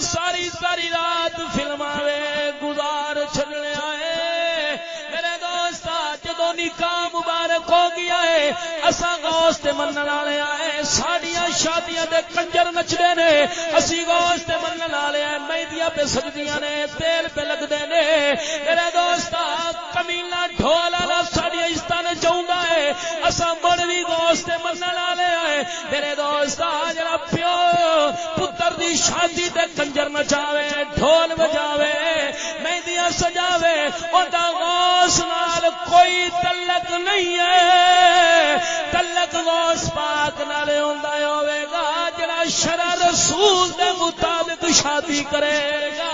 ساری ساری رات فلماں گزار چھڈنے آئے میرے دوست جدوں نکاح مبارک ہو گیا ہے اساں غوث تے منن والے آئے ساڈیاں شادیاں دے کنجر نچدے نے اسی غوث تے منن والے آئے مہندیاں پہ سجدیاں نے تیل پہ لگدے نے میرے دوست کمیلا ڈھول والا ساڈیاں عزتاں نے چاہندا ہے اساں بڑ وی غوث تے منن والے آئے میرے دوست جڑا پیو پتر دی شادی تے کنجر نچاوے ڈھول بجاوے مہندیاں سجاوے اوندا غوث نال کوئی تعلق نہیں ہے تعلق غوث پاک نال ہوندا ہوے گا جڑا شرع رسول دے مطابق شادی کرے گا